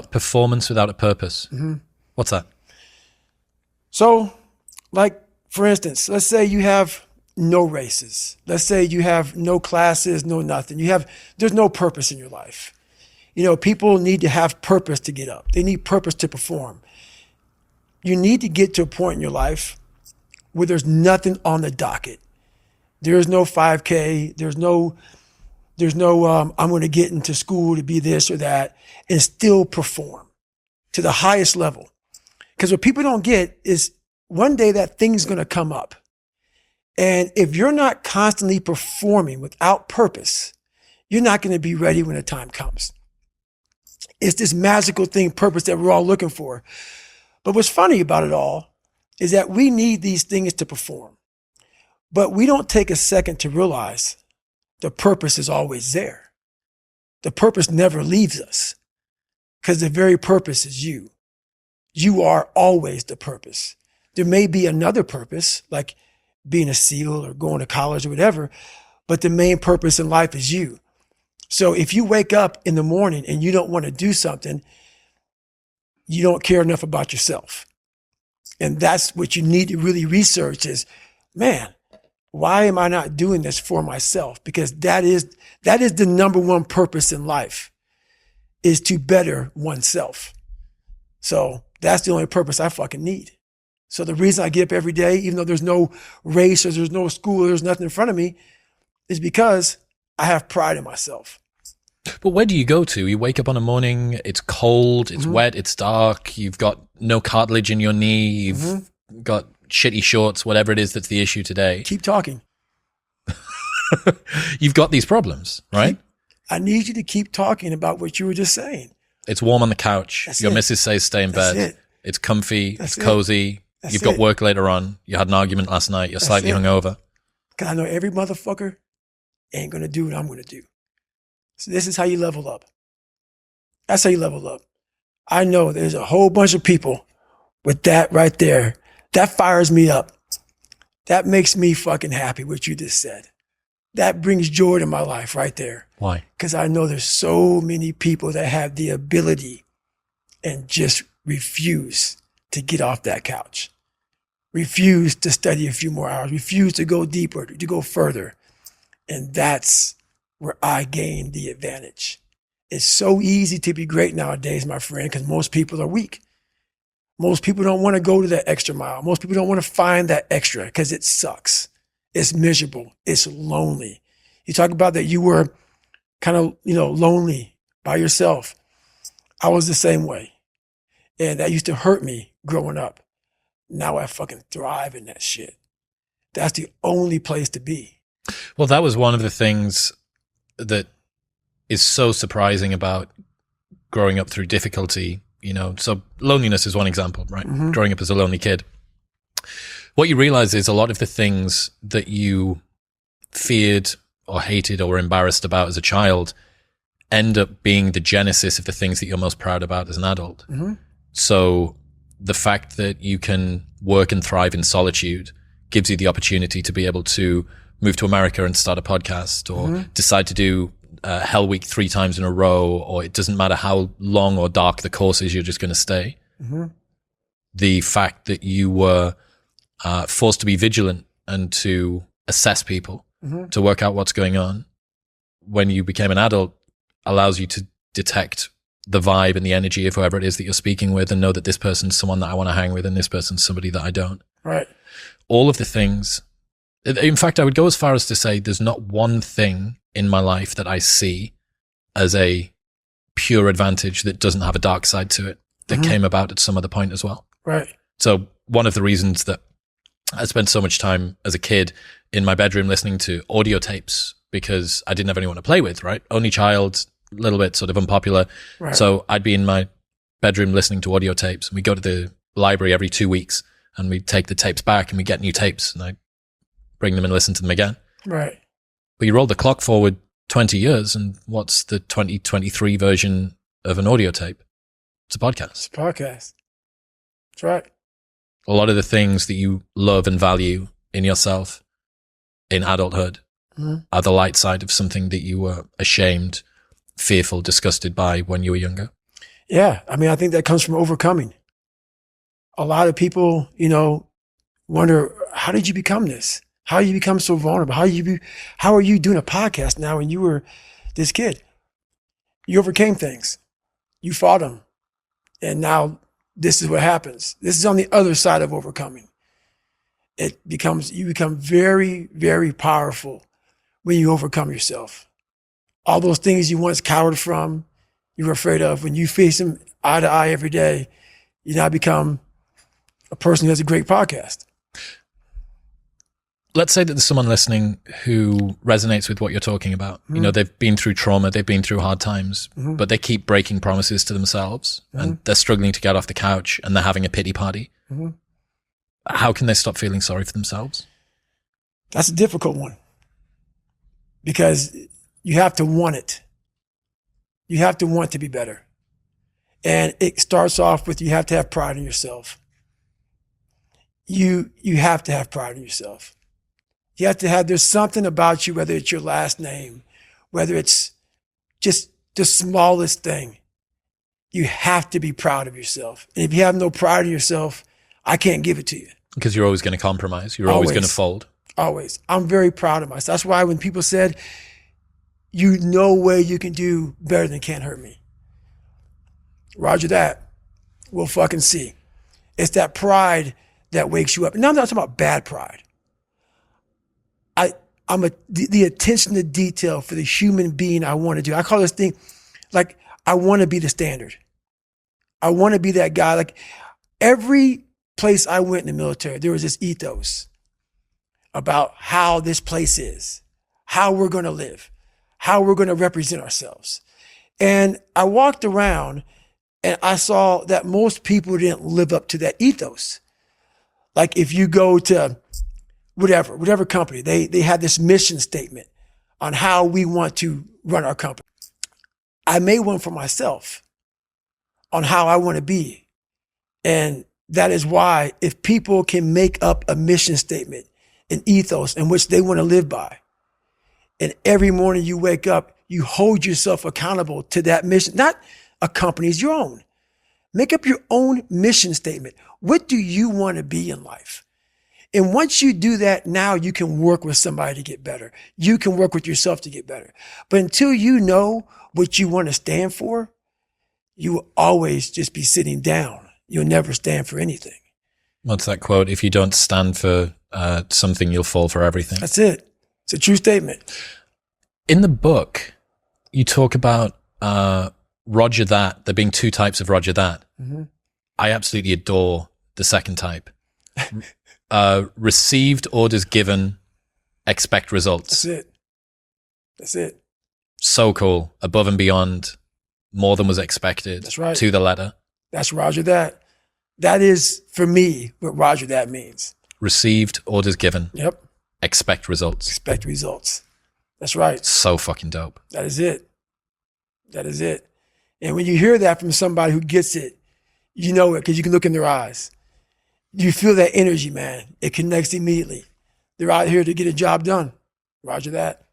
Performance without a purpose. Mm-hmm. What's that? So, like, for instance, let's say you have no races. Let's say you have no classes, no nothing. There's no purpose in your life. You know, people need to have purpose to get up. They need purpose to perform. You need to get to a point in your life where there's nothing on the docket. There is no 5K. There's no I'm going to get into school to be this or that and still perform to the highest level. Because what people don't get is one day that thing's going to come up. And if you're not constantly performing without purpose, you're not going to be ready when the time comes. It's this magical thing, purpose, that we're all looking for. But what's funny about it all is that we need these things to perform. But we don't take a second to realize the purpose is always there. The purpose never leaves us because the very purpose is you. You are always the purpose. There may be another purpose, like being a SEAL or going to college or whatever, but the main purpose in life is you. So if you wake up in the morning and you don't want to do something, you don't care enough about yourself. And that's what you need to really research is, man, why am I not doing this for myself? Because that is the number one purpose in life, is to better oneself. So that's the only purpose I fucking need. So the reason I get up every day, even though there's no race or there's no school, there's nothing in front of me, is because I have pride in myself. But where do you go to? You wake up on a morning, it's cold, it's wet, it's dark, you've got no cartilage in your knee, you've got shitty shorts, whatever it is that's the issue today. Keep talking. You've got these problems, right? I need you to keep talking about what you were just saying. It's warm on the couch. That's Your it. missus says stay in That's bed. it. It's comfy. That's it's cozy. That's You've got it. work later on. You had an argument last night. You're slightly it. hungover. Because I know every motherfucker ain't going to do what I'm going to do. So this is how you level up. That's how you level up. I know there's a whole bunch of people with that right there. That fires me up. That makes me fucking happy, what you just said. That brings joy to my life right there. Why? Because I know there's so many people that have the ability and just refuse to get off that couch. Refuse to study a few more hours. Refuse to go deeper, to go further. And that's where I gain the advantage. It's so easy to be great nowadays, my friend, because most people are weak. Most people don't want to go to that extra mile. Most people don't want to find that extra because it sucks. It's miserable. It's lonely. You talk about that you were kind of, lonely by yourself. I was the same way. And that used to hurt me growing up. Now I fucking thrive in that shit. That's the only place to be. Well, that was one of the things that is so surprising about growing up through difficulty. So loneliness is one example, right? Mm-hmm. Growing up as a lonely kid. What you realize is a lot of the things that you feared or hated or were embarrassed about as a child end up being the genesis of the things that you're most proud about as an adult. Mm-hmm. So the fact that you can work and thrive in solitude gives you the opportunity to be able to move to America and start a podcast, or decide to do Hell Week 3 times in a row, or it doesn't matter how long or dark the course is, you're just going to stay. Mm-hmm. The fact that you were forced to be vigilant and to assess people, to work out what's going on when you became an adult allows you to detect the vibe and the energy of whoever it is that you're speaking with, and know that this person's someone that I want to hang with and this person's somebody that I don't. Right. All of the things. In fact, I would go as far as to say there's not one thing in my life that I see as a pure advantage that doesn't have a dark side to it that came about at some other point as well. Right. So one of the reasons that I spent so much time as a kid in my bedroom listening to audio tapes, because I didn't have anyone to play with, right? Only child, a little bit sort of unpopular. Right. So I'd be in my bedroom listening to audio tapes, and we go to the library every 2 weeks and we take the tapes back and we get new tapes, and I bring them and listen to them again. Right. But you roll the clock forward 20 years, and what's the 2023 version of an audio tape? It's a podcast. It's a podcast. That's right. A lot of the things that you love and value in yourself in adulthood are the light side of something that you were ashamed, fearful, disgusted by when you were younger. Yeah. I mean, I think that comes from overcoming. A lot of people, wonder, how did you become this? How did you become so vulnerable? How are you doing a podcast now when you were this kid? You overcame things. You fought them. And now this is what happens. This is on the other side of overcoming. You become very, very powerful when you overcome yourself. All those things you once cowered from, you were afraid of, when you face them eye to eye every day, you now become a person who has a great podcast. Let's say that there's someone listening who resonates with what you're talking about. Mm-hmm. They've been through trauma, they've been through hard times, mm-hmm. but they keep breaking promises to themselves, mm-hmm. and they're struggling to get off the couch, and they're having a pity party. Mm-hmm. How can they stop feeling sorry for themselves? That's a difficult one, because you have to want it. You have to want to be better. And it starts off with, you have to have pride in yourself. You have to have pride in yourself. You have to have, there's something about you, whether it's your last name, whether it's just the smallest thing, you have to be proud of yourself. And if you have no pride in yourself, I can't give it to you. Because you're always going to compromise. You're always going to fold. Always. I'm very proud of myself. That's why when people said, you know way you can do better than Can't Hurt Me. Roger that. We'll fucking see. It's that pride that wakes you up. Now I'm not talking about bad pride. The attention to detail for the human being I want to do. I call this thing, like, I want to be the standard. I want to be that guy. Like, every place I went in the military, there was this ethos about how this place is, how we're going to live, how we're going to represent ourselves. And I walked around and I saw that most people didn't live up to that ethos. Like, if you go to whatever company, they had this mission statement on how we want to run our company. I made one for myself on how I want to be. And that is why, if people can make up a mission statement, an ethos in which they want to live by, and every morning you wake up, you hold yourself accountable to that mission, not a company's, your own. Make up your own mission statement. What do you want to be in life? And once you do that, now you can work with somebody to get better. You can work with yourself to get better. But until you know what you want to stand for, you will always just be sitting down. You'll never stand for anything. What's that quote? If you don't stand for something, you'll fall for everything. That's it. It's a true statement. In the book, you talk about Roger that, there being two types of Roger that. Mm-hmm. I absolutely adore the second type. Received orders given, expect results. That's it. So cool. Above and beyond, more than was expected. That's right. To the letter. That's Roger that. That is, for me, what Roger that means. Received orders given. Yep. Expect results. Expect results. That's right. So fucking dope. That is it. That is it. And when you hear that from somebody who gets it, you know it because you can look in their eyes. You feel that energy, man. It connects immediately. They're out here to get a job done. Roger that.